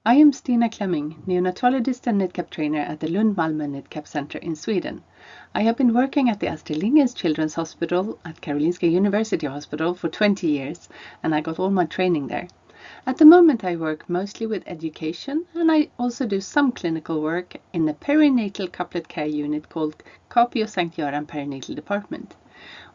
I am Stina Klemming, neonatologist and NIDCAP trainer at the Lund Malmö NIDCAP Center in Sweden. I have been working at the Astrid Lindgrens Children's Hospital at Karolinska University Hospital for 20 years, and I got all my training there. At the moment I work mostly with education, and I also do some clinical work in the perinatal couplet care unit called Capio Sankt Göran Perinatal Department.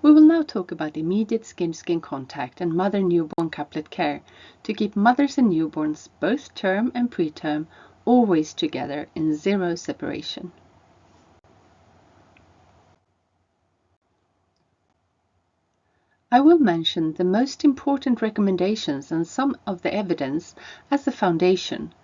We will now talk about immediate skin-to-skin contact and mother-newborn couplet care to keep mothers and newborns, both term and preterm, always together in zero separation. I will mention the most important recommendations and some of the evidence as the foundation.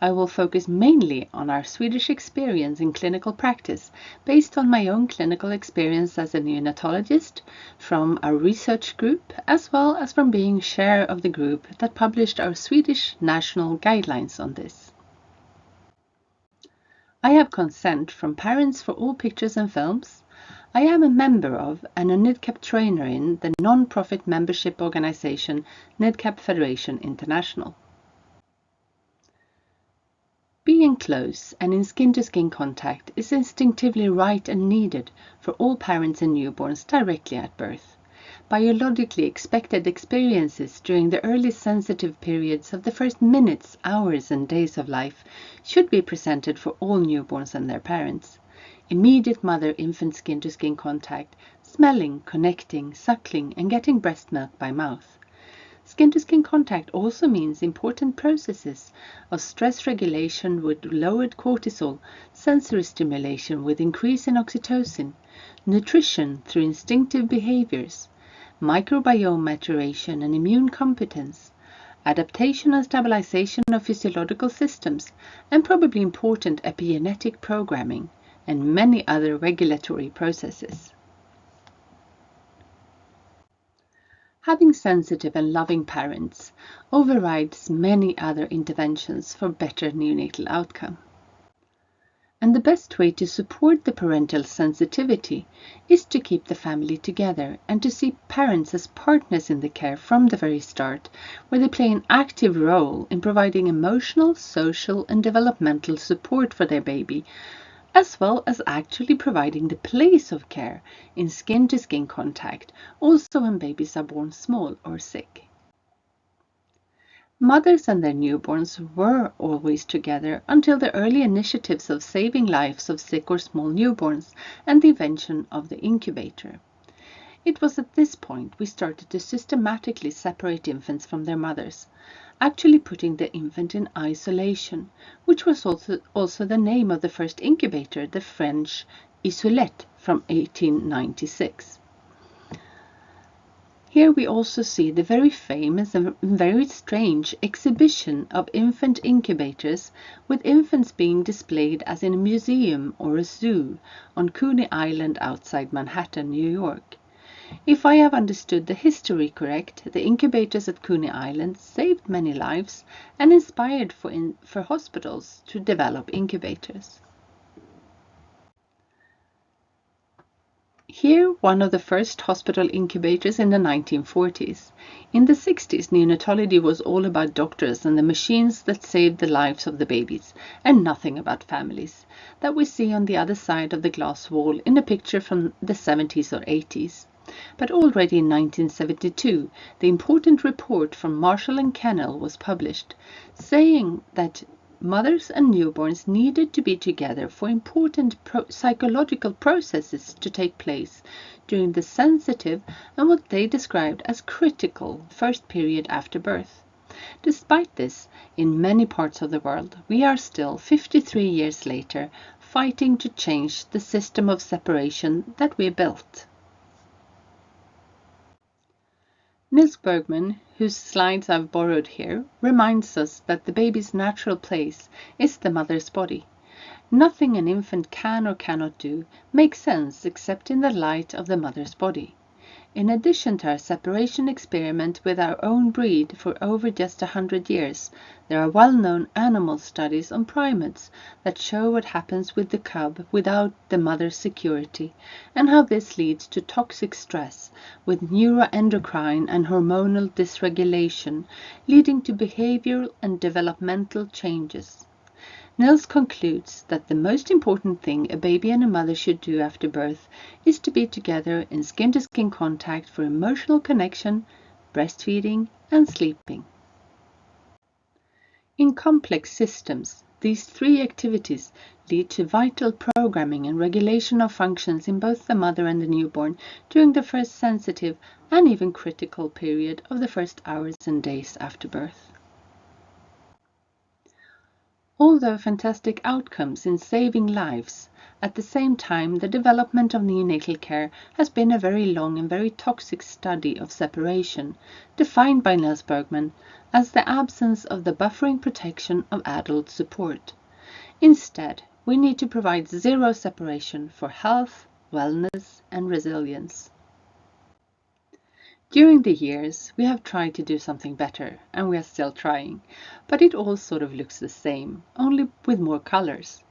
I will focus mainly on our Swedish experience in clinical practice, based on my own clinical experience as a neonatologist, from our research group, as well as from being chair of the group that published our Swedish national guidelines on this. I have consent from parents for all pictures and films. I am a member of and a NIDCAP trainer in the non-profit membership organization NIDCAP Federation International. Being close and in skin-to-skin contact is instinctively right and needed for all parents and newborns directly at birth. Biologically expected experiences during the early sensitive periods of the first minutes, hours and days of life should be presented for all newborns and their parents. Immediate mother-infant skin-to-skin contact, smelling, connecting, suckling and getting breast milk by mouth. Skin-to-skin contact also means important processes of stress regulation with lowered cortisol, sensory stimulation with increase in oxytocin, nutrition through instinctive behaviors, microbiome maturation and immune competence, adaptation and stabilization of physiological systems, and probably important epigenetic programming, and many other regulatory processes. Having sensitive and loving parents overrides many other interventions for better neonatal outcome. And the best way to support the parental sensitivity is to keep the family together and to see parents as partners in the care from the very start, where they play an active role in providing emotional, social and developmental support for their baby, as well as actually providing the place of care in skin-to-skin contact, also when babies are born small or sick. Mothers and their newborns were always together until the early initiatives of saving lives of sick or small newborns and the invention of the incubator. It was at this point we started to systematically separate infants from their mothers, actually putting the infant in isolation, which was also the name of the first incubator, the French Isolette from 1896. Here we also see the very famous and very strange exhibition of infant incubators, with infants being displayed as in a museum or a zoo on Coney Island outside Manhattan, New York. If I have understood the history correct, the incubators at Coney Island saved many lives and inspired for hospitals to develop incubators. Here, one of the first hospital incubators in the 1940s. In the 60s, neonatology was all about doctors and the machines that saved the lives of the babies, and nothing about families, that we see on the other side of the glass wall in a picture from the 70s or 80s. But already in 1972, the important report from Marshall and Kennel was published, saying that mothers and newborns needed to be together for important psychological processes to take place during the sensitive and what they described as critical first period after birth. Despite this, in many parts of the world, we are still 53 years later fighting to change the system of separation that we built. Nils Bergman, whose slides I've borrowed here, reminds us that the baby's natural place is the mother's body. Nothing an infant can or cannot do makes sense except in the light of the mother's body. In addition to our separation experiment with our own breed for over just 100 years, there are well-known animal studies on primates that show what happens with the cub without the mother's security, and how this leads to toxic stress with neuroendocrine and hormonal dysregulation, leading to behavioral and developmental changes. Nils concludes that the most important thing a baby and a mother should do after birth is to be together in skin-to-skin contact for emotional connection, breastfeeding, and sleeping. In complex systems, these three activities lead to vital programming and regulation of functions in both the mother and the newborn during the first sensitive and even critical period of the first hours and days after birth. Although fantastic outcomes in saving lives, at the same time the development of neonatal care has been a very long and very toxic study of separation, defined by Nils Bergman as the absence of the buffering protection of adult support. Instead, we need to provide zero separation for health, wellness, and resilience. During the years, we have tried to do something better, and we are still trying, but it all sort of looks the same, only with more colors.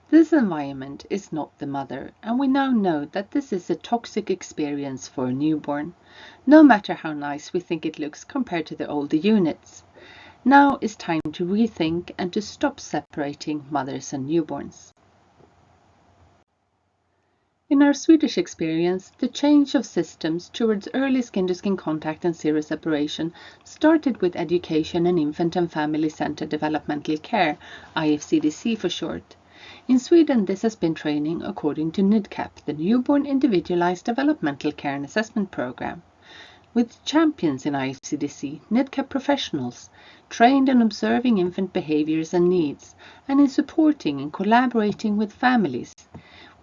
This environment is not the mother, and we now know that this is a toxic experience for a newborn, no matter how nice we think it looks compared to the older units. Now is time to rethink and to stop separating mothers and newborns. In our Swedish experience, the change of systems towards early skin-to-skin contact and zero separation started with education and infant and family centered developmental care, IFCDC for short. In Sweden, this has been training according to NIDCAP, the Newborn Individualized Developmental Care and Assessment Program. With champions in IFCDC, NIDCAP professionals, trained in observing infant behaviors and needs, and in supporting and collaborating with families,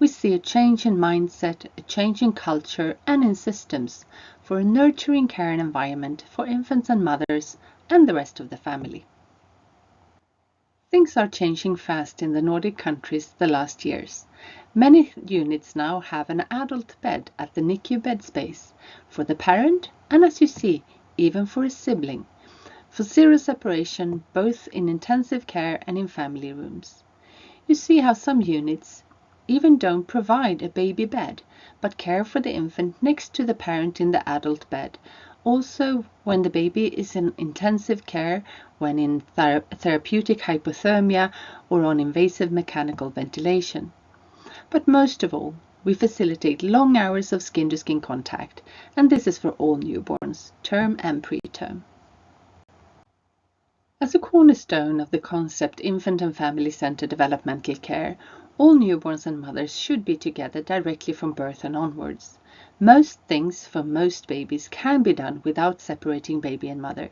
we see a change in mindset, a change in culture and in systems for a nurturing care and environment for infants and mothers and the rest of the family. Things are changing fast in the Nordic countries the last years. Many units now have an adult bed at the NICU bed space for the parent and, as you see, even for a sibling, for zero separation both in intensive care and in family rooms. You see how some units even don't provide a baby bed, but care for the infant next to the parent in the adult bed, also when the baby is in intensive care, when in therapeutic hypothermia or on invasive mechanical ventilation. But most of all, we facilitate long hours of skin-to-skin contact, and this is for all newborns, term and preterm. As a cornerstone of the concept infant and family-centered developmental care, all newborns and mothers should be together directly from birth and onwards. Most things for most babies can be done without separating baby and mother.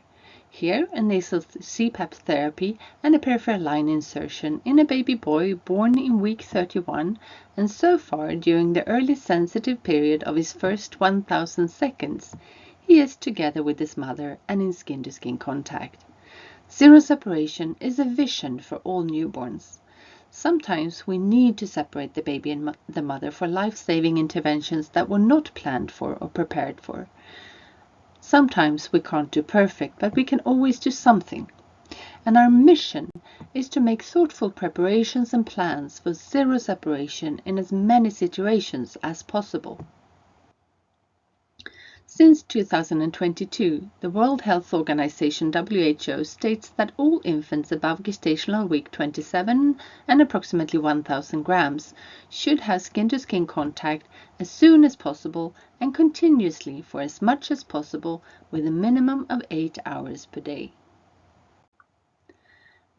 Here, a nasal CPAP therapy and a peripheral line insertion in a baby boy born in week 31 and so far during the early sensitive period of his first 1000 seconds, he is together with his mother and in skin-to-skin contact. Zero separation is a vision for all newborns. Sometimes we need to separate the baby and the mother for life-saving interventions that were not planned for or prepared for. Sometimes we can't do perfect, but we can always do something. And our mission is to make thoughtful preparations and plans for zero separation in as many situations as possible. Since 2022, the World Health Organization WHO states that all infants above gestational week 27 and approximately 1,000 grams should have skin-to-skin contact as soon as possible and continuously for as much as possible with a minimum of 8 hours per day.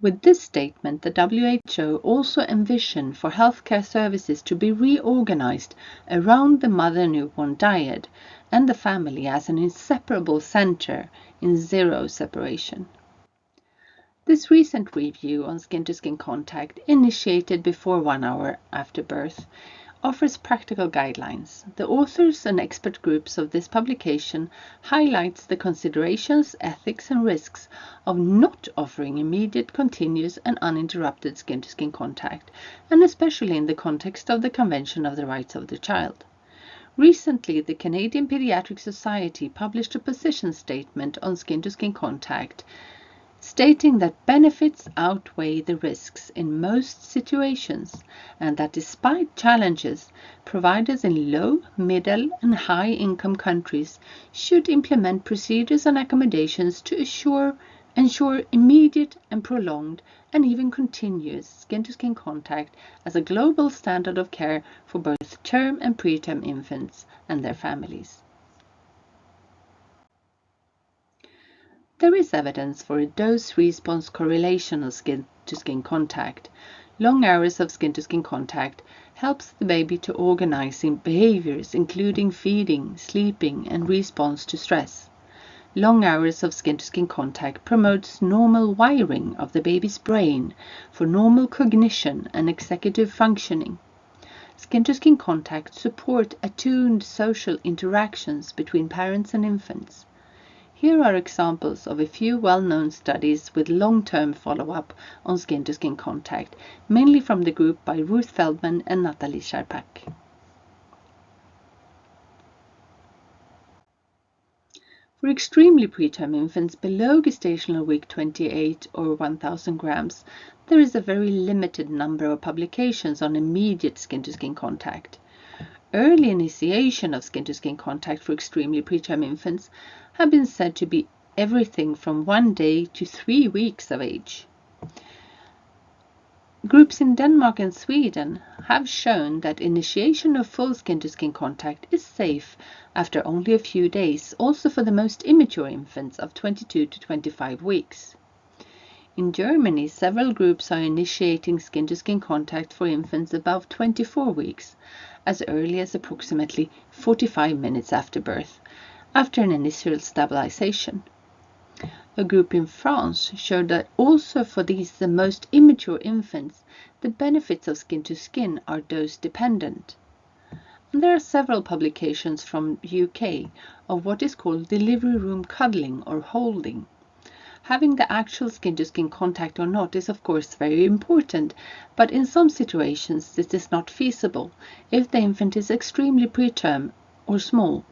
With this statement, the WHO also envisioned for healthcare services to be reorganized around the mother-newborn dyad and the family as an inseparable center in zero separation. This recent review on skin-to-skin contact, initiated before 1 hour after birth, offers practical guidelines. The authors and expert groups of this publication highlights the considerations, ethics and risks of not offering immediate, continuous and uninterrupted skin-to-skin contact, and especially in the context of the Convention of the Rights of the Child. Recently, the Canadian Pediatric Society published a position statement on skin-to-skin contact, stating that benefits outweigh the risks in most situations, and that despite challenges, providers in low, middle, and high-income countries should implement procedures and accommodations to ensure immediate and prolonged and even continuous skin-to-skin contact as a global standard of care for both term and preterm infants and their families. There is evidence for a dose-response correlation of skin-to-skin contact. Long hours of skin-to-skin contact helps the baby to organize behaviors including feeding, sleeping, and response to stress. Long hours of skin-to-skin contact promotes normal wiring of the baby's brain for normal cognition and executive functioning. Skin-to-skin contact support attuned social interactions between parents and infants. Here are examples of a few well-known studies with long-term follow-up on skin-to-skin contact, mainly from the group by Ruth Feldman and Natalie Sharpak. For extremely preterm infants below gestational week 28 or 1000 grams, there is a very limited number of publications on immediate skin-to-skin contact. Early initiation of skin-to-skin contact for extremely preterm infants have been said to be everything from 1 day to 3 weeks of age. Groups in Denmark and Sweden have shown that initiation of full skin-to-skin contact is safe after only a few days, also for the most immature infants of 22 to 25 weeks. In Germany, several groups are initiating skin-to-skin contact for infants above 24 weeks, as early as approximately 45 minutes after birth, after an initial stabilization. A group in France showed that also for the most immature infants, the benefits of skin-to-skin are dose-dependent. There are several publications from the UK of what is called delivery room cuddling or holding. Having the actual skin-to-skin contact or not is of course very important, but in some situations this is not feasible if the infant is extremely preterm or small,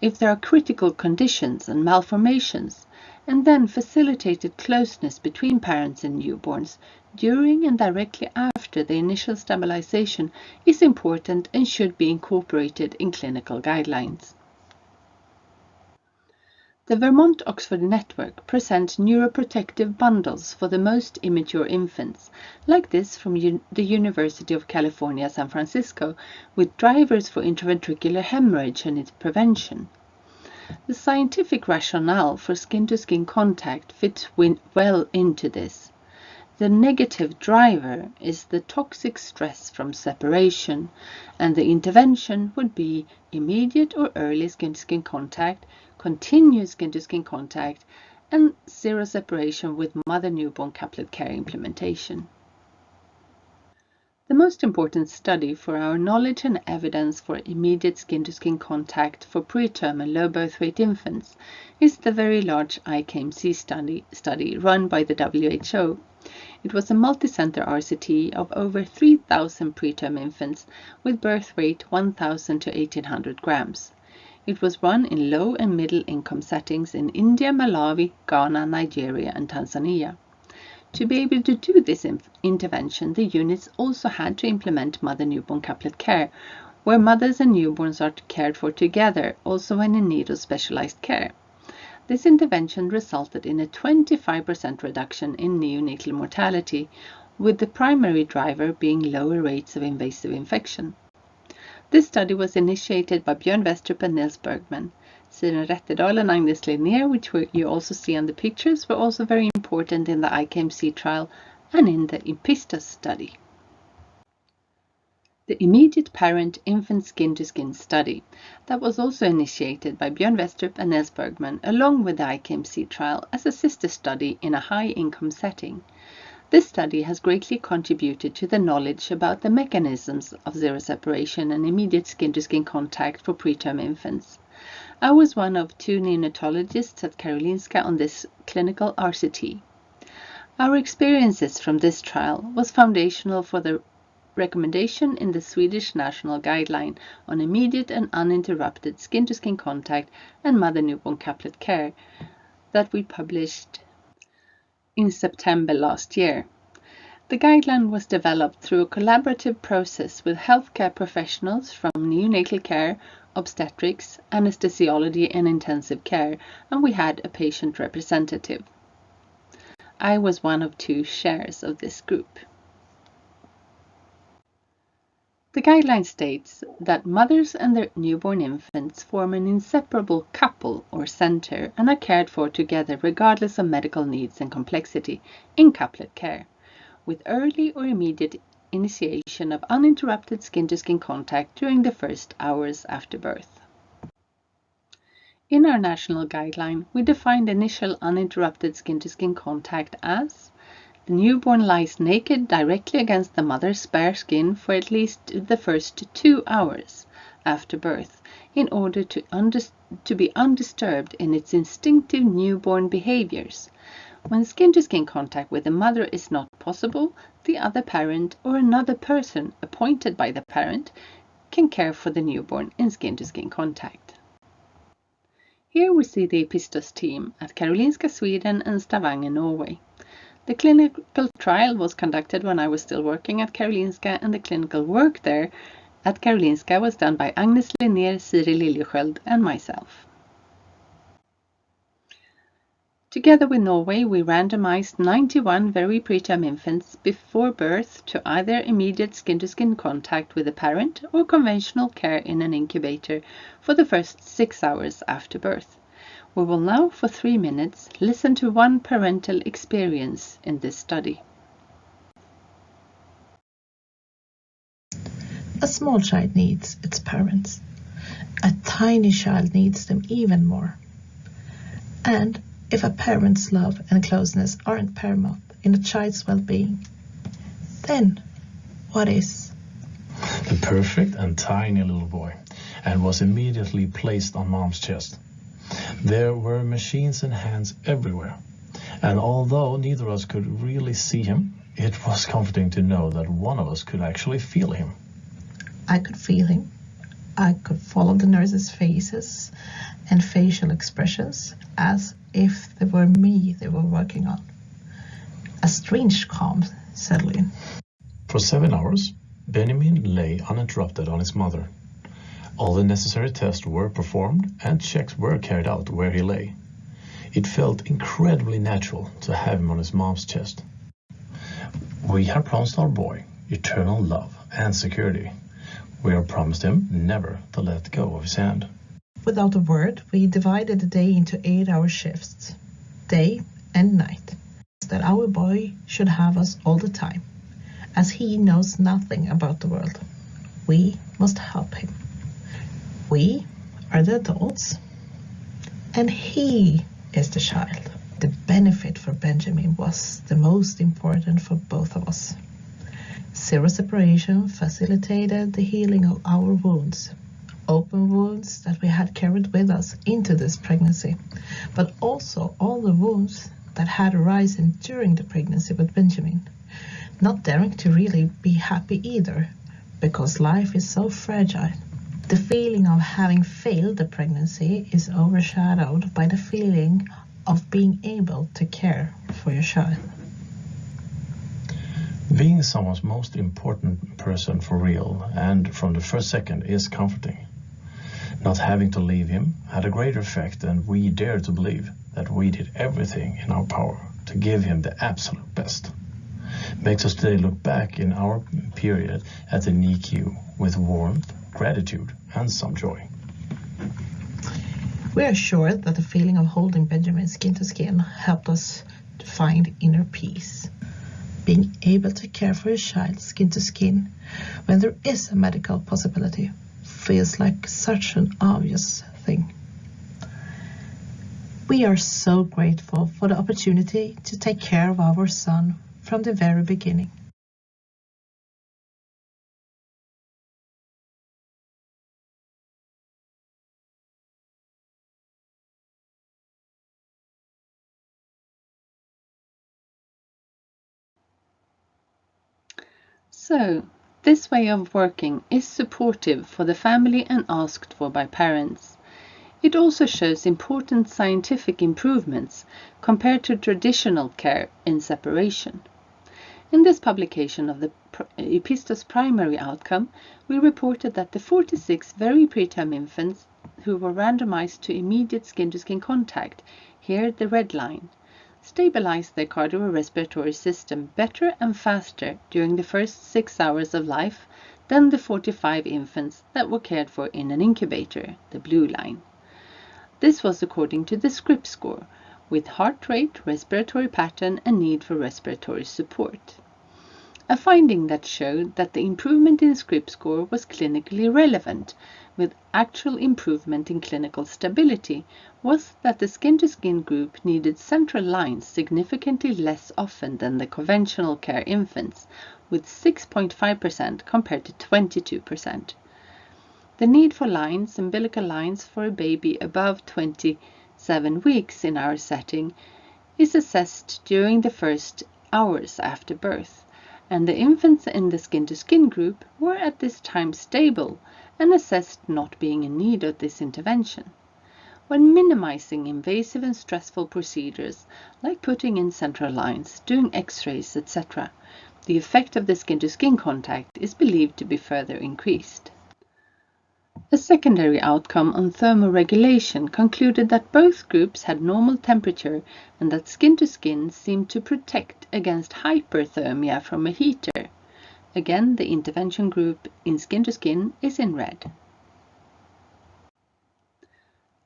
if there are critical conditions and malformations, and then facilitated closeness between parents and newborns during and directly after the initial stabilization is important and should be incorporated in clinical guidelines. The Vermont-Oxford Network presents neuroprotective bundles for the most immature infants, like this from the University of California, San Francisco, with drivers for intraventricular hemorrhage and its prevention. The scientific rationale for skin-to-skin contact fits well into this. The negative driver is the toxic stress from separation, and the intervention would be immediate or early skin-to-skin contact, continuous skin-to-skin contact, and zero separation with mother-newborn couplet care implementation. The most important study for our knowledge and evidence for immediate skin-to-skin contact for preterm and low birth weight infants is the very large IKMC study run by the WHO. It was a multi-center RCT of over 3,000 preterm infants with birth weight 1,000 to 1,800 grams. It was run in low and middle income settings in India, Malawi, Ghana, Nigeria, and Tanzania. To be able to do this intervention, the units also had to implement mother-newborn couplet care, where mothers and newborns are cared for together, also when in need of specialized care. This intervention resulted in a 25% reduction in neonatal mortality, with the primary driver being lower rates of invasive infection. This study was initiated by Björn Westrup and Nils Bergman. Siren Rätterdal and Agnes Linnér, which you also see on the pictures, were also very important in the IKMC trial and in the IMPISTA study. The immediate parent-infant skin-to-skin study that was also initiated by Björn Westrup and Nils Bergman along with the IKMC trial as a sister study in a high-income setting. This study has greatly contributed to the knowledge about the mechanisms of zero separation and immediate skin-to-skin contact for preterm infants. I was one of 2 neonatologists at Karolinska on this clinical RCT. Our experiences from this trial was foundational for the recommendation in the Swedish National Guideline on Immediate and Uninterrupted Skin-to-Skin Contact and Mother-Newborn Couplet Care that we published in September last year. The guideline was developed through a collaborative process with healthcare professionals from neonatal care, obstetrics, anesthesiology and intensive care, and we had a patient representative. I was one of 2 chairs of this group. The guideline states that mothers and their newborn infants form an inseparable couple or center and are cared for together regardless of medical needs and complexity in couplet care, with early or immediate initiation of uninterrupted skin-to-skin contact during the first hours after birth. In our national guideline, we defined initial uninterrupted skin-to-skin contact as the newborn lies naked directly against the mother's bare skin for at least the first 2 hours after birth in order to be undisturbed in its instinctive newborn behaviors. When skin-to-skin contact with the mother is not possible, the other parent or another person appointed by the parent can care for the newborn in skin-to-skin contact. Here we see the Epistos team at Karolinska Sweden and Stavanger, Norway. The clinical trial was conducted when I was still working at Karolinska, and the clinical work there at Karolinska was done by Agnes Linnér, Siri Liljesköld and myself. Together with Norway, we randomized 91 very preterm infants before birth to either immediate skin-to-skin contact with a parent or conventional care in an incubator for the first 6 hours after birth. We will now, for 3 minutes, listen to one parental experience in this study. A small child needs its parents. A tiny child needs them even more. And if a parent's love and closeness aren't paramount in a child's well-being, then what is? The perfect and tiny little boy, and was immediately placed on mom's chest. There were machines and hands everywhere, and although neither of us could really see him, it was comforting to know that one of us could actually feel him. I could feel him. I could follow the nurses' faces and facial expressions as if they were me they were working on. A strange calm settled in. For 7 hours, Benjamin lay uninterrupted on his mother. All the necessary tests were performed and checks were carried out where he lay. It felt incredibly natural to have him on his mom's chest. We have promised our boy eternal love and security. We have promised him never to let go of his hand. Without a word, we divided the day into 8-hour shifts, day and night, that our boy should have us all the time, as he knows nothing about the world. We must help him. We are the adults, and he is the child. The benefit for Benjamin was the most important for both of us. ZeroSeparation facilitated the healing of our wounds, open wounds that we had carried with us into this pregnancy, but also all the wounds that had arisen during the pregnancy with Benjamin, not daring to really be happy either, because life is so fragile. The feeling of having failed the pregnancy is overshadowed by the feeling of being able to care for your child. Being someone's most important person for real and from the first second is comforting. Not having to leave him had a greater effect, and we dare to believe that we did everything in our power to give him the absolute best. Makes us today look back in our period at the NICU with warmth, gratitude and some joy. We are sure that the feeling of holding Benjamin skin to skin helped us to find inner peace. Being able to care for your child skin to skin when there is a medical possibility feels like such an obvious thing. We are so grateful for the opportunity to take care of our son from the very beginning. So, This way of working is supportive for the family and asked for by parents. It also shows important scientific improvements compared to traditional care in separation. In this publication of the EPISTOS primary outcome, we reported that the 46 very preterm infants who were randomized to immediate skin-to-skin contact, here the red line, stabilized their cardiorespiratory system better and faster during the first 6 hours of life than the 45 infants that were cared for in an incubator, the blue line. This was according to the Scripps score, with heart rate, respiratory pattern, and need for respiratory support. A finding that showed that the improvement in Scripps score was clinically relevant, with actual improvement in clinical stability, was that the skin-to-skin group needed central lines significantly less often than the conventional care infants, with 6.5% compared to 22%. The need for lines, umbilical lines for a baby above 27 weeks in our setting, is assessed during the first hours after birth, and the infants in the skin-to-skin group were at this time stable and assessed not being in need of this intervention. When minimizing invasive and stressful procedures, like putting in central lines, doing x-rays, etc., the effect of the skin-to-skin contact is believed to be further increased. A secondary outcome on thermoregulation concluded that both groups had normal temperature and that skin-to-skin seemed to protect against hyperthermia from a heater. Again, the intervention group in skin-to-skin is in red.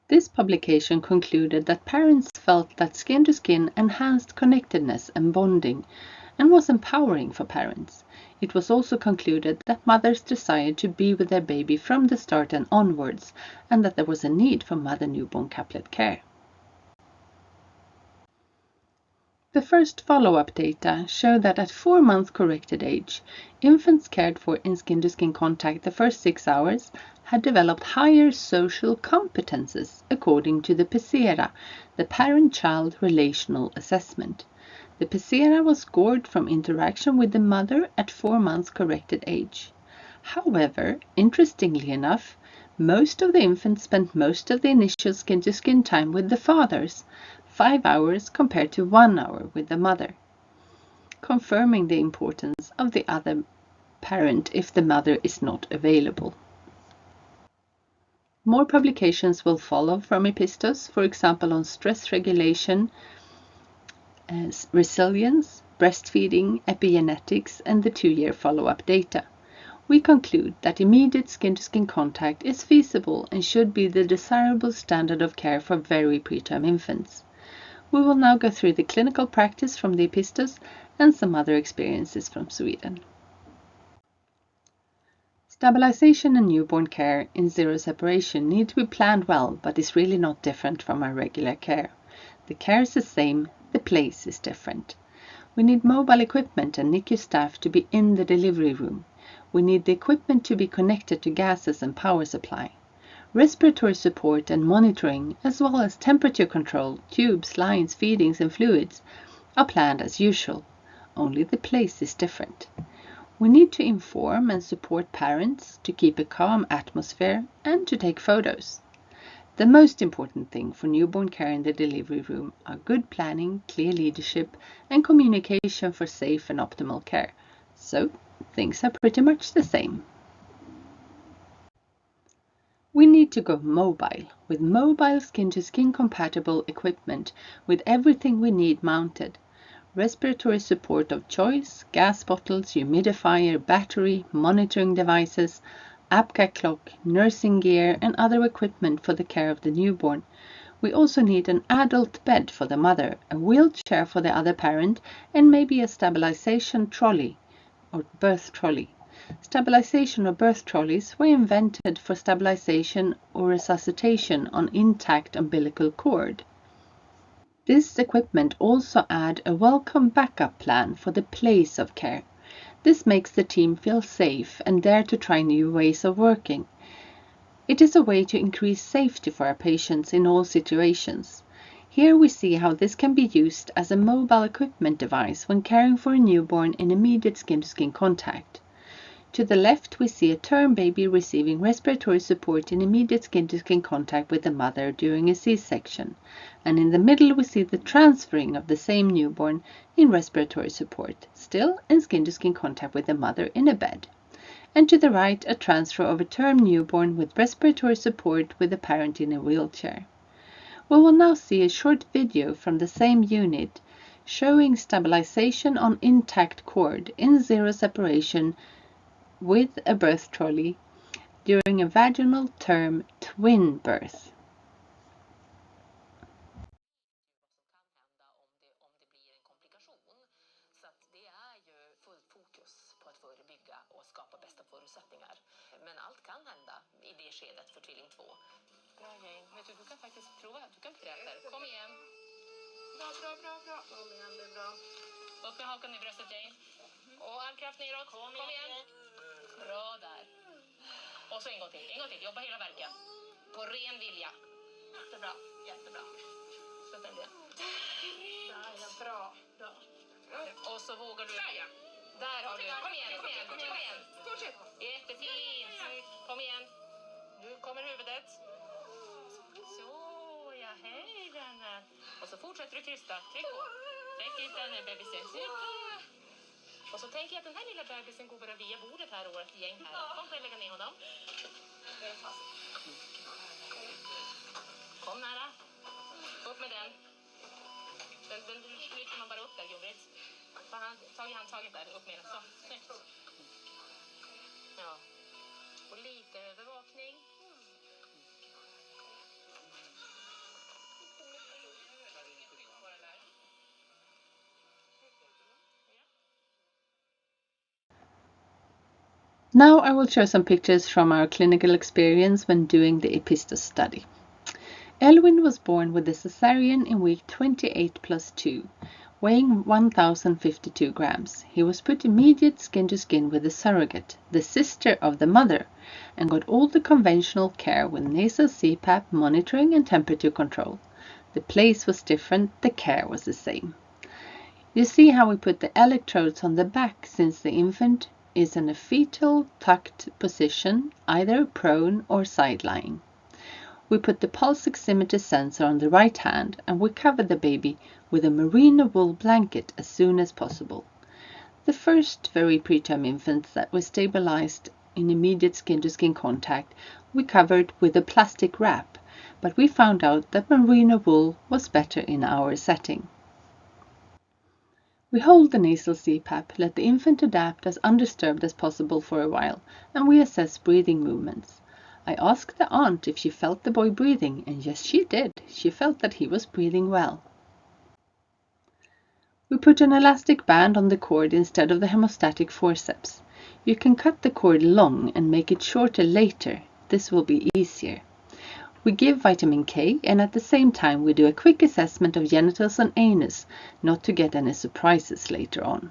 This publication concluded that parents felt that skin-to-skin enhanced connectedness and bonding and was empowering for parents. It was also concluded that mothers desired to be with their baby from the start and onwards, and that there was a need for mother-newborn couplet care. The first follow-up data show that at 4-month corrected age, infants cared for in skin-to-skin contact the first 6 hours had developed higher social competences according to the PESERA, the Parent-Child Relational Assessment. The PESERA was scored from interaction with the mother at 4 months corrected age. However, interestingly enough, most of the infants spent most of the initial skin-to-skin time with the fathers, 5 hours compared to 1 hour with the mother, confirming the importance of the other parent if the mother is not available. More publications will follow from EPISTOS, for example on stress regulation, resilience, breastfeeding, epigenetics, and the 2-year follow-up data. We conclude that immediate skin-to-skin contact is feasible and should be the desirable standard of care for very preterm infants. We will now go through the clinical practice from the EPISTOS and some other experiences from Sweden. Stabilization and newborn care in ZeroSeparation need to be planned well, but is really not different from our regular care. The care is the same, the place is different. We need mobile equipment and NICU staff to be in the delivery room. We need the equipment to be connected to gases and power supply. Respiratory support and monitoring, as well as temperature control, tubes, lines, feedings and fluids, are planned as usual. Only the place is different. We need to inform and support parents to keep a calm atmosphere and to take photos. The most important thing for newborn care in the delivery room are good planning, clear leadership, and communication for safe and optimal care. So, things are pretty much the same. We need to go mobile, with mobile skin-to-skin compatible equipment, with everything we need mounted. Respiratory support of choice, gas bottles, humidifier, battery, monitoring devices, APGA clock, nursing gear, and other equipment for the care of the newborn. We also need an adult bed for the mother, a wheelchair for the other parent, and maybe a stabilization trolley or birth trolley. Stabilization or birth trolleys were invented for stabilization or resuscitation on intact umbilical cord. This equipment also adds a welcome backup plan for the place of care. This makes the team feel safe and dare to try new ways of working. It is a way to increase safety for our patients in all situations. Here we see how this can be used as a mobile equipment device when caring for a newborn in immediate skin-to-skin contact. To the left, we see a term baby receiving respiratory support in immediate skin-to-skin contact with the mother during a C-section, and in the middle we see the transferring of the same newborn in respiratory support, still in skin-to-skin contact with the mother in a bed. And to the right, a transfer of a term newborn with respiratory support with the parent in a wheelchair. We will now see a short video from the same unit showing stabilization on intact cord in zero separation with a birth trolley during a vaginal term twin birth. Men allt kan hända i det skedet för tvilling 2. Bra gäng. Vet du kan faktiskt prova. Du kan pröva här. Kom igen. Bra. Kom igen, det är bra. Upp med hakan i bröstet, Jane. Och armkraft neråt. Kom igen. Bra där. Och så en gång till. Jobba hela verken. På ren vilja. Jättebra. Sätt den det. Bra. Och så vågar du. Där har du. Kom igen. Fortsätt. Jättefint. Kom igen. Nu kommer huvudet. Så, ja, hej vännen. Och så fortsätter du tysta. Tryck på. Tryck dit den bebisen. Och så tänker jag att den här lilla bebisen går bara via bordet här och ett gäng här. Kom för att lägga ner honom. Kom nära. Upp med den. Den lyfter man bara upp där, jobbigt. Tag i handtaget där, upp med den. Så, snyggt. Ja. Och lite övervakning. Now I will show some pictures from our clinical experience when doing the Epistos study. Elwin was born with a cesarean in week 28 plus 2, weighing 1,052 grams. He was put immediate skin-to-skin with a surrogate, the sister of the mother, and got all the conventional care with nasal CPAP, monitoring and temperature control. The place was different, the care was the same. You see how we put the electrodes on the back since the infant is in a fetal tucked position, either prone or side-lying. We put the pulse oximeter sensor on the right hand and we cover the baby with a merino wool blanket as soon as possible. The first very preterm infants that were stabilized in immediate skin-to-skin contact we covered with a plastic wrap, but we found out that merino wool was better in our setting. We hold the nasal CPAP, let the infant adapt as undisturbed as possible for a while, and we assess breathing movements. I asked the aunt if she felt the boy breathing, and yes, she did. She felt that he was breathing well. We put an elastic band on the cord instead of the hemostatic forceps. You can cut the cord long and make it shorter later. This will be easier. We give vitamin K, and at the same time we do a quick assessment of genitals and anus, not to get any surprises later on.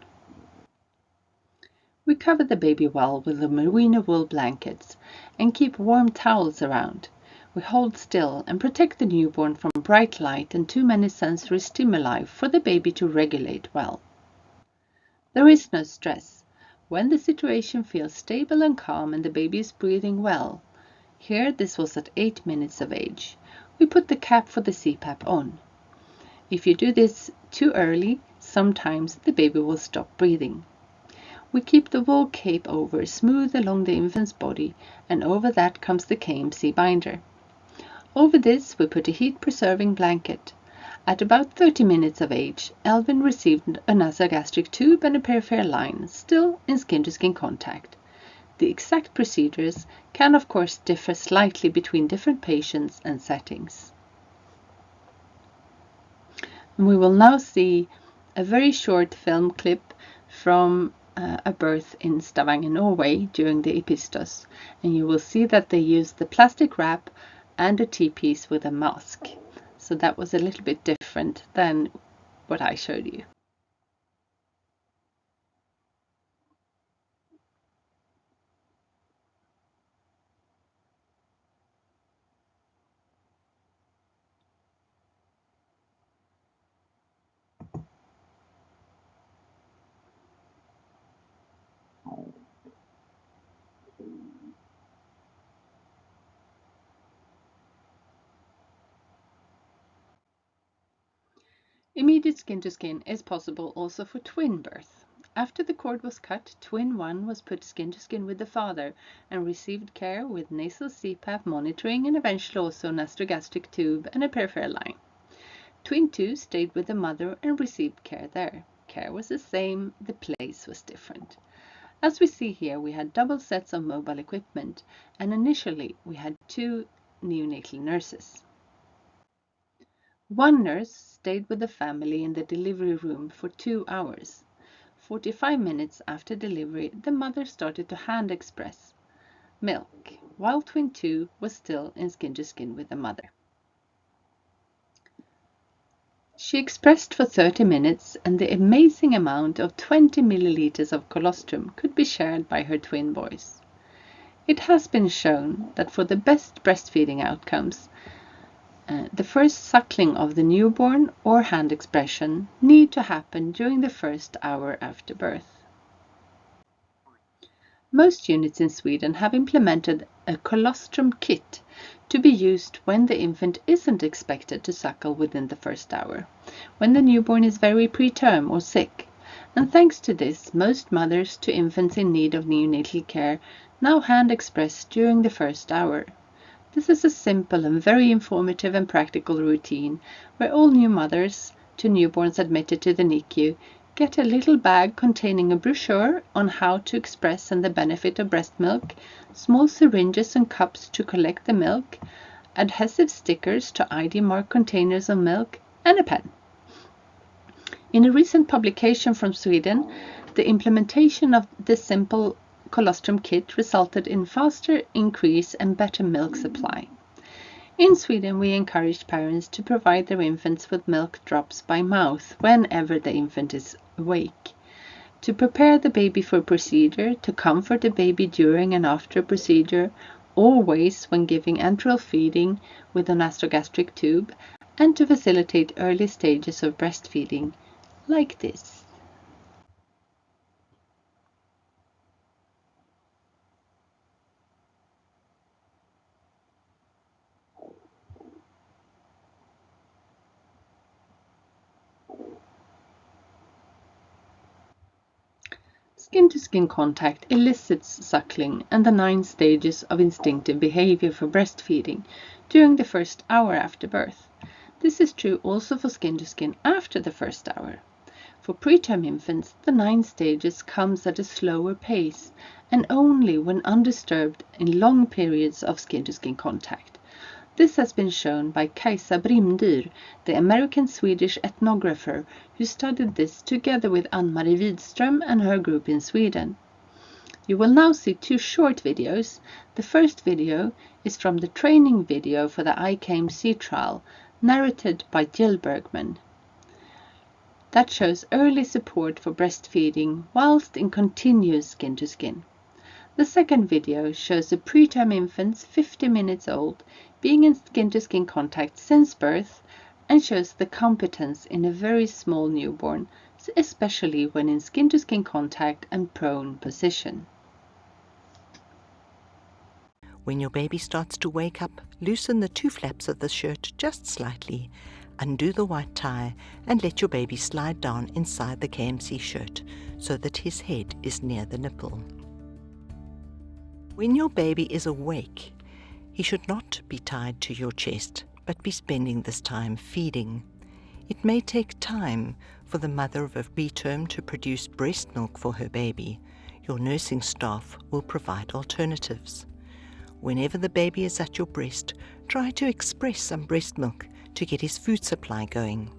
We cover the baby well with the merino wool blankets and keep warm towels around. We hold still and protect the newborn from bright light and too many sensory stimuli for the baby to regulate well. There is no stress. When the situation feels stable and calm and the baby is breathing well, here this was at 8 minutes of age, we put the cap for the CPAP on. If you do this too early, sometimes the baby will stop breathing. We keep the wool cape over smooth along the infant's body, and over that comes the KMC binder. Over this we put a heat-preserving blanket. At about 30 minutes of age, Elvin received a nasogastric tube and a peripheral line, still in skin-to-skin contact. The exact procedures can of course differ slightly between different patients and settings. And we will now see a very short film clip from a birth in Stavanger, Norway during the Epistos, and you will see that they used the plastic wrap and a T-piece with a mask. So that was a little bit different than what I showed you. Immediate skin-to-skin is possible also for twin birth. After the cord was cut, twin 1 was put skin-to-skin with the father and received care with nasal CPAP monitoring and eventually also an nasogastric tube and a peripheral line. Twin 2 stayed with the mother and received care there. Care was the same, the place was different. As we see here, we had double sets of mobile equipment, and initially we had 2 neonatal nurses. One nurse stayed with the family in the delivery room for 2 hours. 45 minutes after delivery, the mother started to hand express milk, while twin 2 was still in skin-to-skin with the mother. She expressed for 30 minutes, and the amazing amount of 20 milliliters of colostrum could be shared by her twin boys. It has been shown that for the best breastfeeding outcomes, the first suckling of the newborn or hand expression need to happen during the first hour after birth. Most units in Sweden have implemented a colostrum kit to be used when the infant isn't expected to suckle within the first hour, when the newborn is very preterm or sick. And thanks to this, most mothers to infants in need of neonatal care now hand express during the first hour. This is a simple and very informative and practical routine where all new mothers to newborns admitted to the NICU get a little bag containing a brochure on how to express and the benefit of breast milk, small syringes and cups to collect the milk, adhesive stickers to ID mark containers of milk, and a pen. In a recent publication from Sweden, the implementation of this simple colostrum kit resulted in faster increase and better milk supply. In Sweden, we encourage parents to provide their infants with milk drops by mouth whenever the infant is awake. To prepare the baby for a procedure, to comfort the baby during and after a procedure, always when giving enteral feeding with a nasogastric tube, and to facilitate early stages of breastfeeding, like this. Skin-to-skin contact elicits suckling and the 9 stages of instinctive behavior for breastfeeding during the first hour after birth. This is true also for skin-to-skin after the first hour. For preterm infants, the 9 stages comes at a slower pace and only when undisturbed in long periods of skin-to-skin contact. This has been shown by Kajsa Brimdyr, the American-Swedish ethnographer who studied this together with Ann-Marie Widström and her group in Sweden. You will now see 2 short videos. The first video is from the training video for the IKMC trial, narrated by Jill Bergman. That shows early support for breastfeeding whilst in continuous skin-to-skin. The second video shows a preterm infant 50 minutes old being in skin-to-skin contact since birth and shows the competence in a very small newborn, especially when in skin-to-skin contact and prone position. When your baby starts to wake up, loosen the 2 flaps of the shirt just slightly, undo the white tie and let your baby slide down inside the KMC shirt so that his head is near the nipple. When your baby is awake, he should not be tied to your chest, but be spending this time feeding. It may take time for the mother of a preterm to produce breast milk for her baby. Your nursing staff will provide alternatives. Whenever the baby is at your breast, try to express some breast milk to get his food supply going.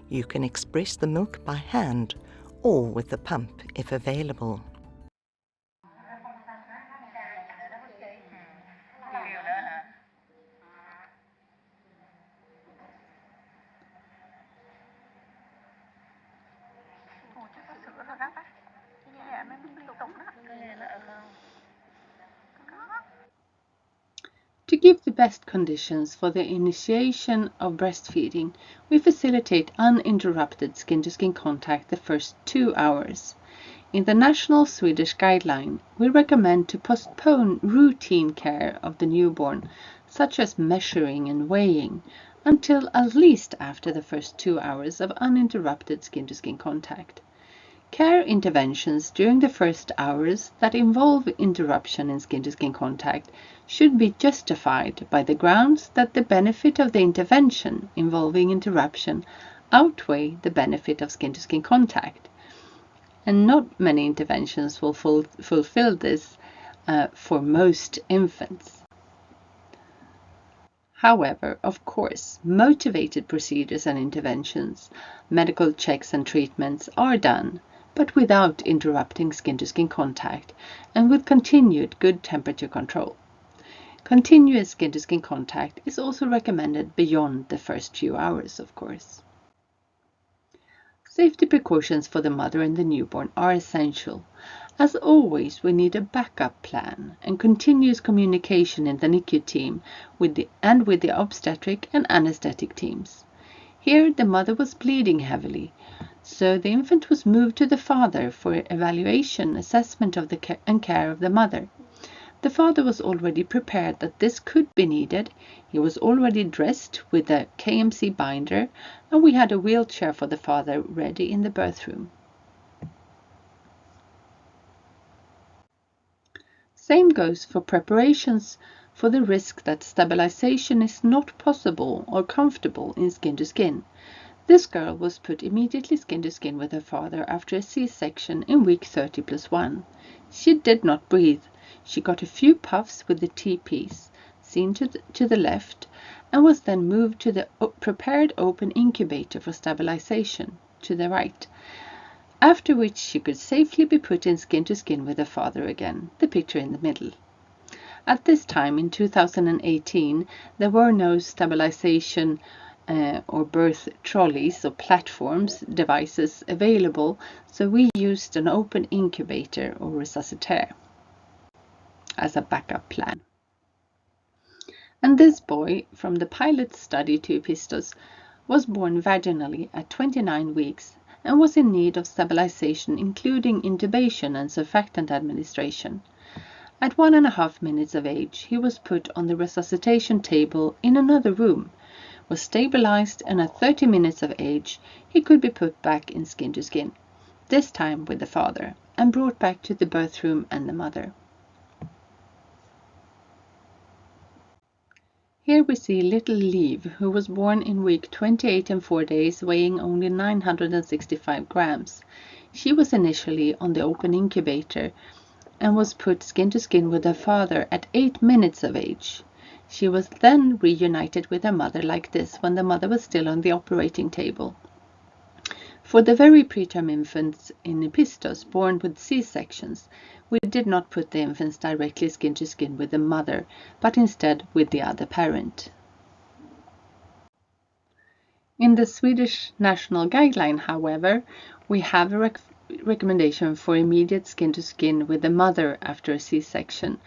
You can express the milk by hand or with the pump if available. To give the best conditions for the initiation of breastfeeding, we facilitate uninterrupted skin-to-skin contact the first 2 hours. In the national Swedish guideline, we recommend to postpone routine care of the newborn such as measuring and weighing, until at least after the first 2 hours of uninterrupted skin-to-skin contact. Care interventions during the first hours that involve interruption in skin-to-skin contact should be justified by the grounds that the benefit of the intervention involving interruption outweigh the benefit of skin-to-skin contact. And not many interventions will fulfill this for most infants. However, of course, motivated procedures and interventions, medical checks and treatments are done, but without interrupting skin-to-skin contact and with continued good temperature control. Continuous skin-to-skin contact is also recommended beyond the first few hours, of course. Safety precautions for the mother and the newborn are essential. As always, we need a backup plan and continuous communication in the NICU team with the obstetric and anesthetic teams. Here, the mother was bleeding heavily, so the infant was moved to the father for evaluation, assessment of and care of the mother. The father was already prepared that this could be needed. He was already dressed with a KMC binder, and we had a wheelchair for the father ready in the birth room. Same goes for preparations for the risk that stabilization is not possible or comfortable in skin-to-skin. This girl was put immediately skin-to-skin with her father after a C-section in week 30+1. She did not breathe. She got a few puffs with the T-piece, seen to the left, and was then moved to the prepared open incubator for stabilization, to the right, after which she could safely be put in skin-to-skin with her father again, the picture in the middle. At this time, in 2018, there were no stabilization or birth trolleys or platforms devices available, so we used an open incubator or resuscitator as a backup plan. And this boy, from the pilot study to Epistos, was born vaginally at 29 weeks and was in need of stabilization, including intubation and surfactant administration. At 1.5 minutes of age, he was put on the resuscitation table in another room, was stabilized, and at 30 minutes of age, he could be put back in skin-to-skin, this time with the father, and brought back to the birth room and the mother. Here we see little Liv, who was born in week 28 and 4 days, weighing only 965 grams. She was initially on the open incubator and was put skin-to-skin with her father at 8 minutes of age. She was then reunited with her mother like this when the mother was still on the operating table. For the very preterm infants in Epistos born with C-sections, we did not put the infants directly skin-to-skin with the mother, but instead with the other parent. In the Swedish national guideline, however, we have a recommendation for immediate skin-to-skin with the mother after a C-section,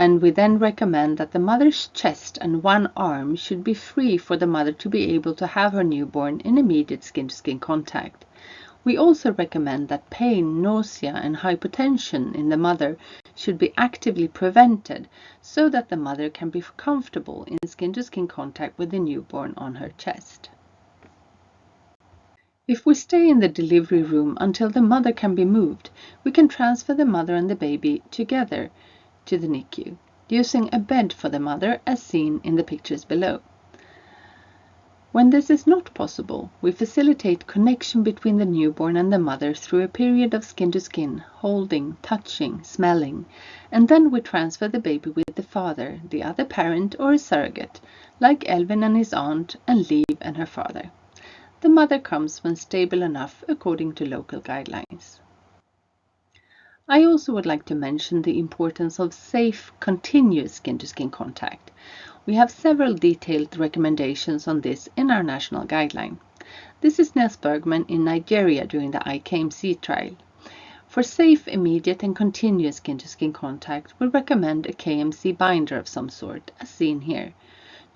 and we then recommend that the mother's chest and one arm should be free for the mother to be able to have her newborn in immediate skin-to-skin contact. We also recommend that pain, nausea, and hypotension in the mother should be actively prevented so that the mother can be comfortable in skin-to-skin contact with the newborn on her chest. If we stay in the delivery room until the mother can be moved, we can transfer the mother and the baby together to the NICU, using a bed for the mother as seen in the pictures below. When this is not possible, we facilitate connection between the newborn and the mother through a period of skin-to-skin, holding, touching, smelling, and then we transfer the baby with the father, the other parent, or a surrogate, like Elvin and his aunt, and Liv and her father. The mother comes when stable enough according to local guidelines. I also would like to mention the importance of safe, continuous skin-to-skin contact. We have several detailed recommendations on this in our national guideline. This is Nels Bergman in Nigeria during the IKMC trial. For safe, immediate and continuous skin-to-skin contact, we recommend a KMC binder of some sort, as seen here,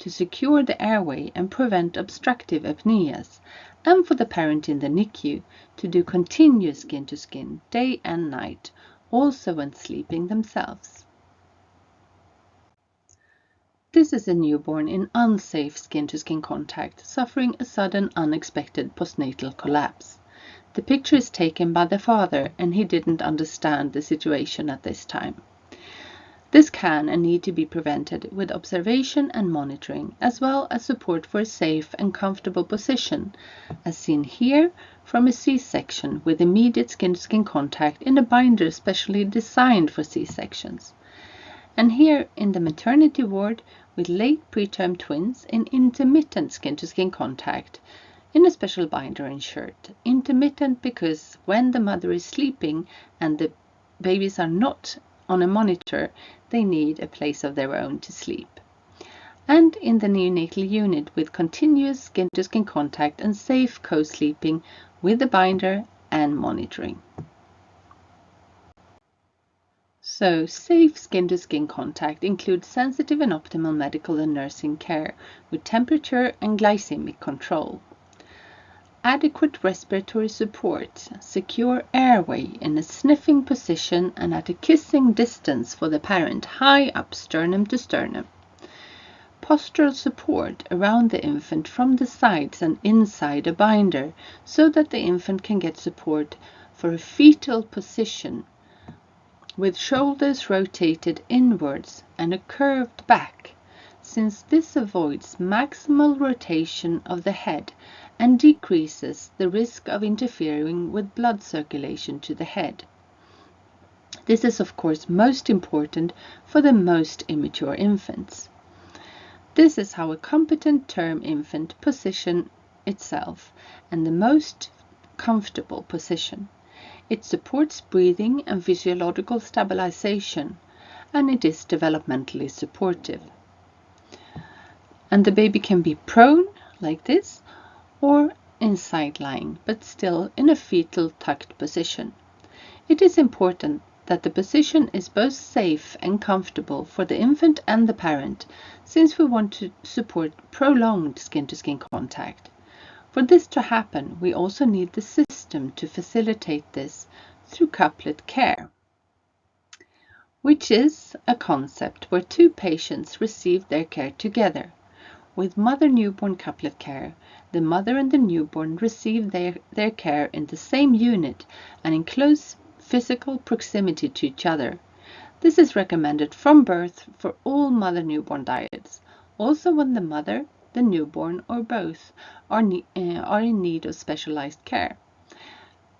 to secure the airway and prevent obstructive apneas, and for the parent in the NICU to do continuous skin-to-skin day and night, also when sleeping themselves. This is a newborn in unsafe skin-to-skin contact, suffering a sudden unexpected postnatal collapse. The picture is taken by the father, and he didn't understand the situation at this time. This can and need to be prevented with observation and monitoring, as well as support for a safe and comfortable position, as seen here from a C-section with immediate skin-to-skin contact in a binder specially designed for C-sections. And here in the maternity ward with late preterm twins in intermittent skin-to-skin contact in a special binder and shirt. Intermittent because when the mother is sleeping and the babies are not on a monitor, they need a place of their own to sleep. And in the neonatal unit with continuous skin-to-skin contact and safe co-sleeping with the binder and monitoring. So, safe skin-to-skin contact includes sensitive and optimal medical and nursing care with temperature and glycemic control. Adequate respiratory support, secure airway in a sniffing position and at a kissing distance for the parent high up sternum to sternum. Postural support around the infant from the sides and inside a binder so that the infant can get support for a fetal position with shoulders rotated inwards and a curved back, since this avoids maximal rotation of the head and decreases the risk of interfering with blood circulation to the head. This is of course most important for the most immature infants. This is how a competent term infant positions itself and the most comfortable position. It supports breathing and physiological stabilization, and it is developmentally supportive. And the baby can be prone, like this, or in side lying, but still in a fetal tucked position. It is important that the position is both safe and comfortable for the infant and the parent, since we want to support prolonged skin-to-skin contact. For this to happen, we also need the system to facilitate this through couplet care, which is a concept where two patients receive their care together. With mother-newborn couplet care, the mother and the newborn receive their care in the same unit and in close physical proximity to each other. This is recommended from birth for all mother-newborn diets, also when the mother, the newborn, or both are in need of specialized care.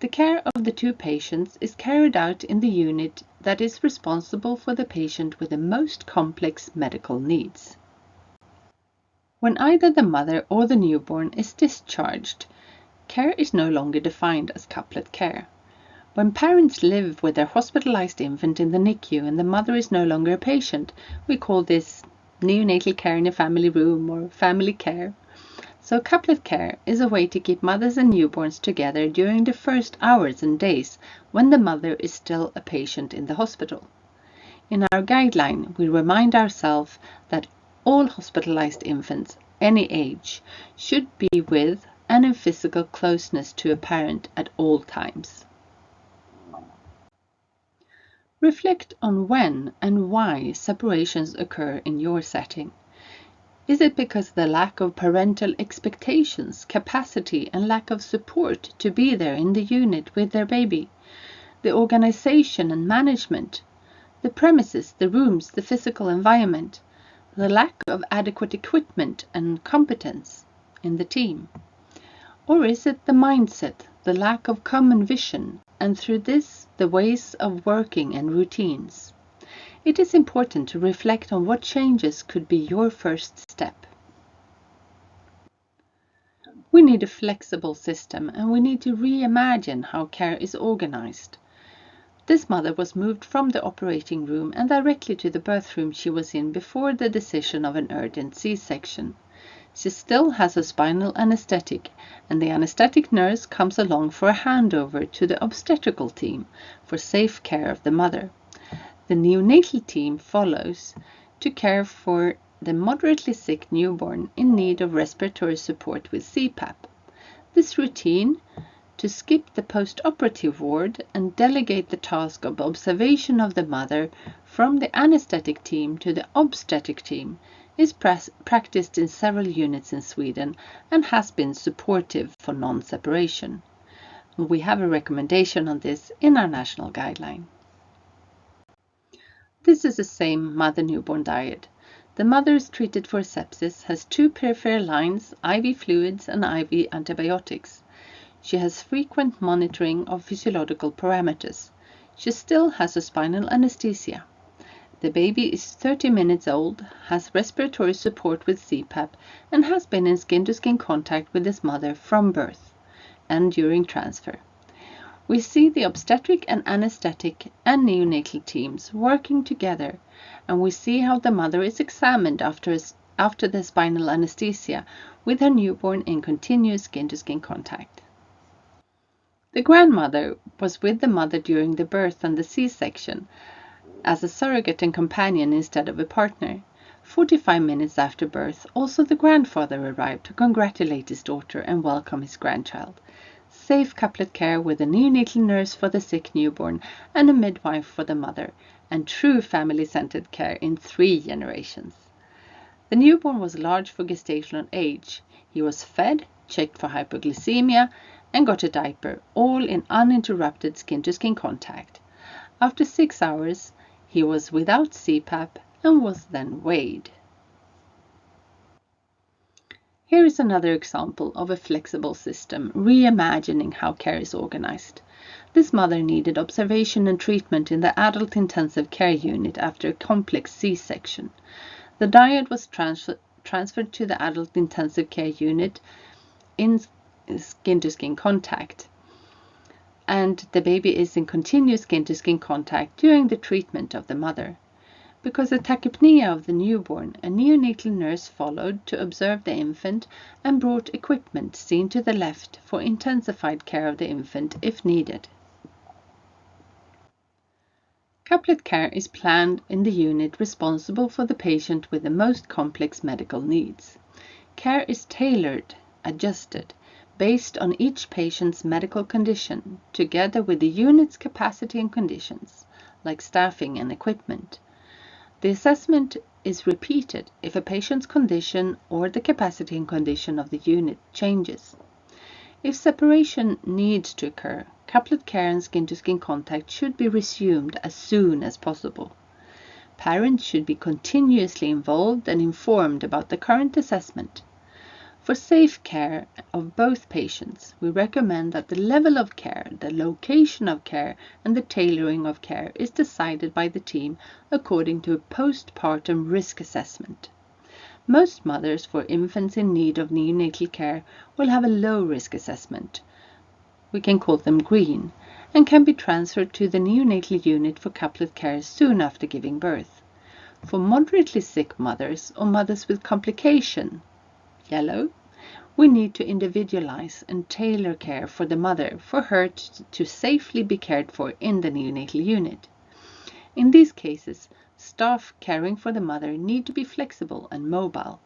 The care of the two patients is carried out in the unit that is responsible for the patient with the most complex medical needs. When either the mother or the newborn is discharged, care is no longer defined as couplet care. When parents live with their hospitalized infant in the NICU and the mother is no longer a patient, we call this neonatal care in a family room or family care. So couplet care is a way to keep mothers and newborns together during the first hours and days when the mother is still a patient in the hospital. In our guideline, we remind ourselves that all hospitalized infants, any age, should be with and in physical closeness to a parent at all times. Reflect on when and why separations occur in your setting. Is it because of the lack of parental expectations, capacity, and lack of support to be there in the unit with their baby? The organization and management, the premises, the rooms, the physical environment, the lack of adequate equipment and competence in the team? Or is it the mindset, the lack of common vision, and through this, the ways of working and routines? It is important to reflect on what changes could be your first step. We need a flexible system and we need to reimagine how care is organized. This mother was moved from the operating room and directly to the birth room she was in before the decision of an urgent C-section. She still has a spinal anesthetic, and the anesthetic nurse comes along for a handover to the obstetrical team for safe care of the mother. The neonatal team follows to care for the moderately sick newborn in need of respiratory support with CPAP. This routine to skip the post-operative ward and delegate the task of observation of the mother from the anesthetic team to the obstetric team is practiced in several units in Sweden and has been supportive for non-separation. We have a recommendation on this in our national guideline. This is the same mother-newborn diet. The mother is treated for sepsis, has 2 peripheral lines, IV fluids and IV antibiotics. She has frequent monitoring of physiological parameters. She still has a spinal anesthesia. The baby is 30 minutes old, has respiratory support with CPAP, and has been in skin-to-skin contact with his mother from birth and during transfer. We see the obstetric and anesthetic and neonatal teams working together, and we see how the mother is examined after the spinal anesthesia with her newborn in continuous skin-to-skin contact. The grandmother was with the mother during the birth and the C-section as a surrogate and companion instead of a partner. 45 minutes after birth, also the grandfather arrived to congratulate his daughter and welcome his grandchild. Safe couplet care with a neonatal nurse for the sick newborn and a midwife for the mother, and true family-centered care in 3 generations. The newborn was large for gestational age. He was fed, checked for hypoglycemia, and got a diaper, all in uninterrupted skin-to-skin contact. After 6 hours, he was without CPAP and was then weighed. Here is another example of a flexible system, reimagining how care is organized. This mother needed observation and treatment in the adult intensive care unit after a complex C-section. The diet was transferred to the adult intensive care unit in skin-to-skin contact, and the baby is in continuous skin-to-skin contact during the treatment of the mother. Because of tachypnea of the newborn, a neonatal nurse followed to observe the infant and brought equipment seen to the left for intensified care of the infant if needed. Couplet care is planned in the unit responsible for the patient with the most complex medical needs. Care is tailored, adjusted, based on each patient's medical condition, together with the unit's capacity and conditions, like staffing and equipment. The assessment is repeated if a patient's condition or the capacity and condition of the unit changes. If separation needs to occur, couplet care and skin-to-skin contact should be resumed as soon as possible. Parents should be continuously involved and informed about the current assessment. For safe care of both patients, we recommend that the level of care, the location of care, and the tailoring of care is decided by the team according to a postpartum risk assessment. Most mothers for infants in need of neonatal care will have a low risk assessment. We can call them green, and can be transferred to the neonatal unit for couplet care soon after giving birth. For moderately sick mothers or mothers with complication, yellow, we need to individualize and tailor care for the mother for her to safely be cared for in the neonatal unit. In these cases, staff caring for the mother need to be flexible and mobile.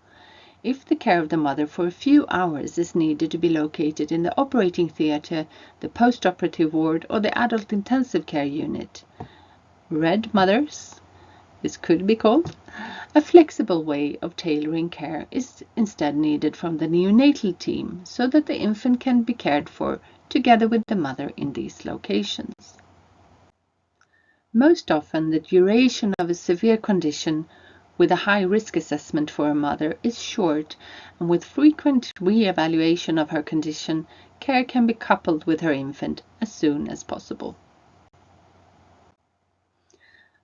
If the care of the mother for a few hours is needed to be located in the operating theatre, the post-operative ward, or the adult intensive care unit, red mothers, this could be called, a flexible way of tailoring care is instead needed from the neonatal team so that the infant can be cared for together with the mother in these locations. Most often, the duration of a severe condition with a high risk assessment for a mother is short, and with frequent re-evaluation of her condition, care can be coupled with her infant as soon as possible.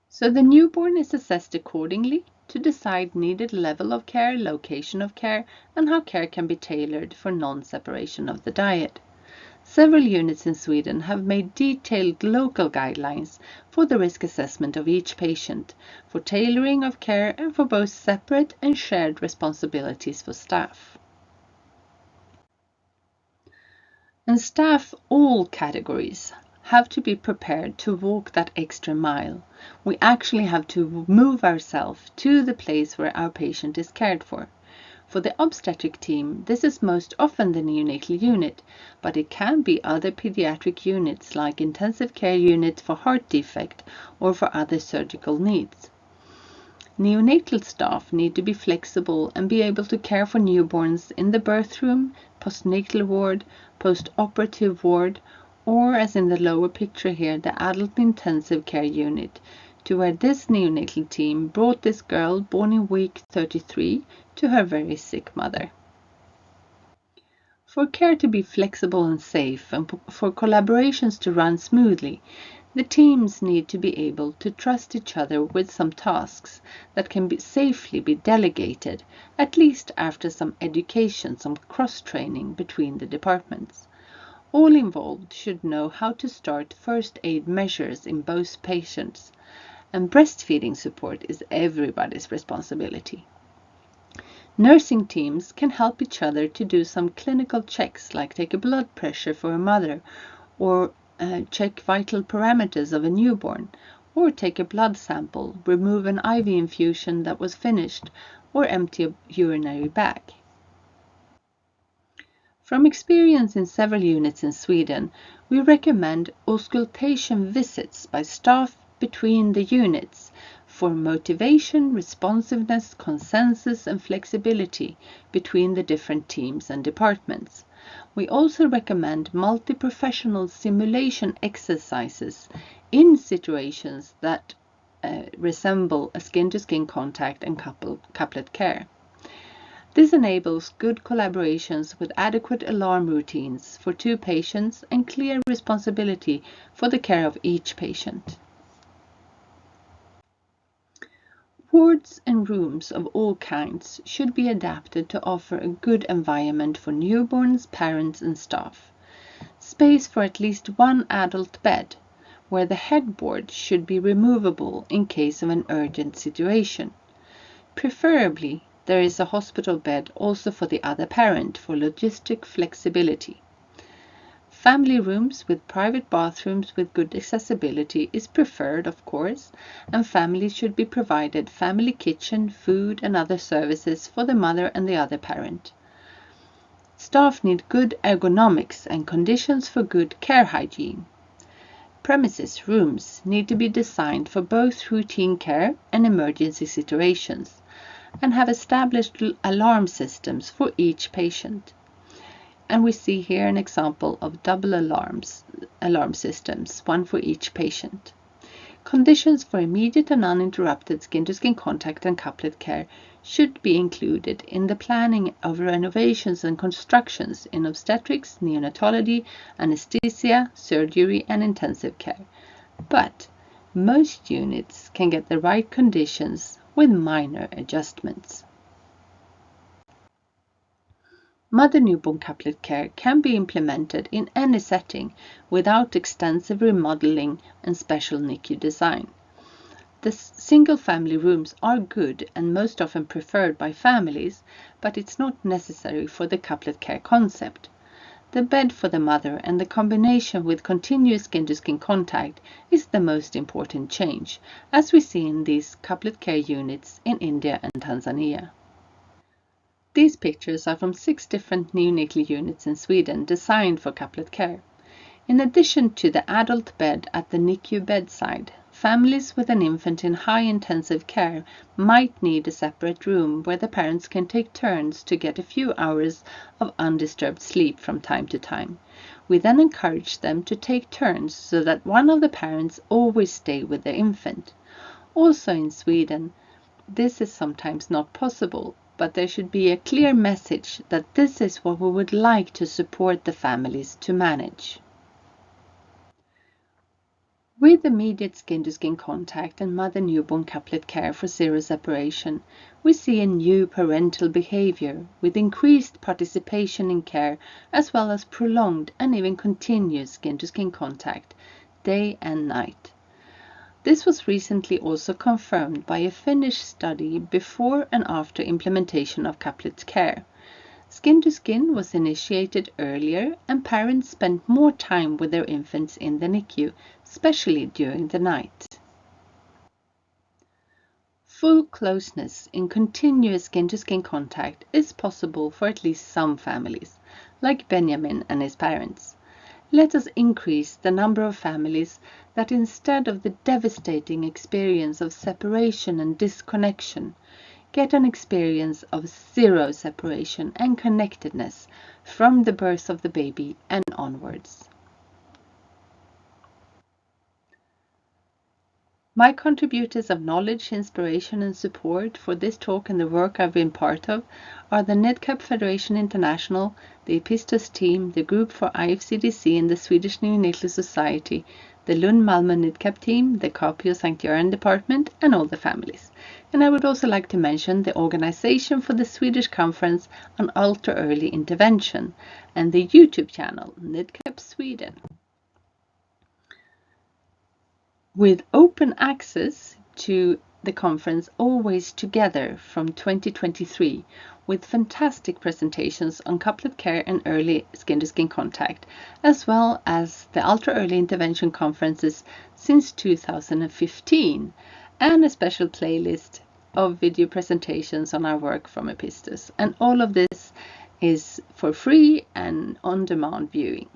So the newborn is assessed accordingly to decide needed level of care, location of care, and how care can be tailored for non-separation of the diet. Several units in Sweden have made detailed local guidelines for the risk assessment of each patient, for tailoring of care, and for both separate and shared responsibilities for staff. And staff, all categories, have to be prepared to walk that extra mile. We actually have to move ourselves to the place where our patient is cared for. For the obstetric team, this is most often the neonatal unit, but it can be other pediatric units like intensive care units for heart defect or for other surgical needs. Neonatal staff need to be flexible and be able to care for newborns in the birth room, postnatal ward, post-operative ward, or as in the lower picture here, the adult intensive care unit, to where this neonatal team brought this girl born in week 33 to her very sick mother. For care to be flexible and safe and for collaborations to run smoothly, the teams need to be able to trust each other with some tasks that can safely be delegated, at least after some education, some cross-training between the departments. All involved should know how to start first aid measures in both patients, and breastfeeding support is everybody's responsibility. Nursing teams can help each other to do some clinical checks, like take a blood pressure for a mother, or check vital parameters of a newborn, or take a blood sample, remove an IV infusion that was finished, or empty a urinary bag. From experience in several units in Sweden, we recommend auscultation visits by staff between the units for motivation, responsiveness, consensus and flexibility between the different teams and departments. We also recommend multi-professional simulation exercises in situations that resemble a skin-to-skin contact and couplet care. This enables good collaborations with adequate alarm routines for 2 patients and clear responsibility for the care of each patient. Wards and rooms of all kinds should be adapted to offer a good environment for newborns, parents and staff. Space for at least 1 adult bed, where the headboard should be removable in case of an urgent situation. Preferably, there is a hospital bed also for the other parent for logistic flexibility. Family rooms with private bathrooms with good accessibility is preferred, of course, and families should be provided family kitchen, food and other services for the mother and the other parent. Staff need good ergonomics and conditions for good care hygiene. Premises rooms need to be designed for both routine care and emergency situations, and have established alarm systems for each patient. And we see here an example of double alarm systems, one for each patient. Conditions for immediate and uninterrupted skin-to-skin contact and couplet care should be included in the planning of renovations and constructions in obstetrics, neonatology, anesthesia, surgery and intensive care. But most units can get the right conditions with minor adjustments. Mother-newborn couplet care can be implemented in any setting without extensive remodeling and special NICU design. The single-family rooms are good and most often preferred by families, but it's not necessary for the couplet care concept. The bed for the mother and the combination with continuous skin-to-skin contact is the most important change, as we see in these couplet care units in India and Tanzania. These pictures are from 6 different neonatal units in Sweden designed for couplet care. In addition to the adult bed at the NICU bedside, families with an infant in high intensive care might need a separate room where the parents can take turns to get a few hours of undisturbed sleep from time to time. We then encourage them to take turns so that one of the parents always stay with the infant. Also in Sweden, this is sometimes not possible, but there should be a clear message that this is what we would like to support the families to manage. With immediate skin-to-skin contact and mother-newborn couplet care for ZeroSeparation, we see a new parental behavior with increased participation in care as well as prolonged and even continuous skin-to-skin contact, day and night. This was recently also confirmed by a Finnish study before and after implementation of couplet care. Skin-to-skin was initiated earlier and parents spent more time with their infants in the NICU, especially during the night. Full closeness in continuous skin-to-skin contact is possible for at least some families, like Benjamin and his parents. Let us increase the number of families that, instead of the devastating experience of separation and disconnection, get an experience of zero separation and connectedness from the birth of the baby and onwards. My contributors of knowledge, inspiration and support for this talk and the work I've been part of are the NIDCAP Federation International, the Epistos team, the group for IFCDC and the Swedish Neonatal Society, the Lund-Malmö NIDCAP team, the Capio St. Göran department and all the families. And I would also like to mention the organization for the Swedish Conference on Ultra Early Intervention and the YouTube channel NIDCAP Sweden. With open access to the conference always together from 2023, with fantastic presentations on couplet care and early skin-to-skin contact, as well as the ultra early intervention conferences since 2015, and a special playlist of video presentations on our work from Epistos. And all of this is for free and on-demand viewing.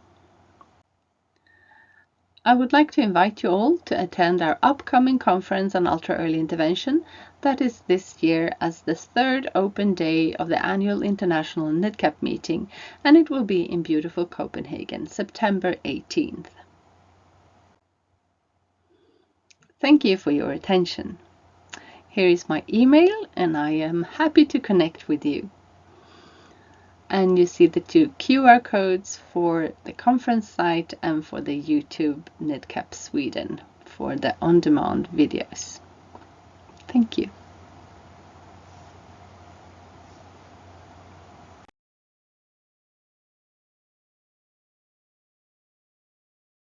I would like to invite you all to attend our upcoming conference on ultra early intervention that is this year as the third open day of the annual International NIDCAP meeting, and it will be in beautiful Copenhagen, September 18th. Thank you for your attention. Here is my email and I am happy to connect with you. And you see the two QR codes for the conference site and for the YouTube NIDCAP Sweden for the on-demand videos. Thank you.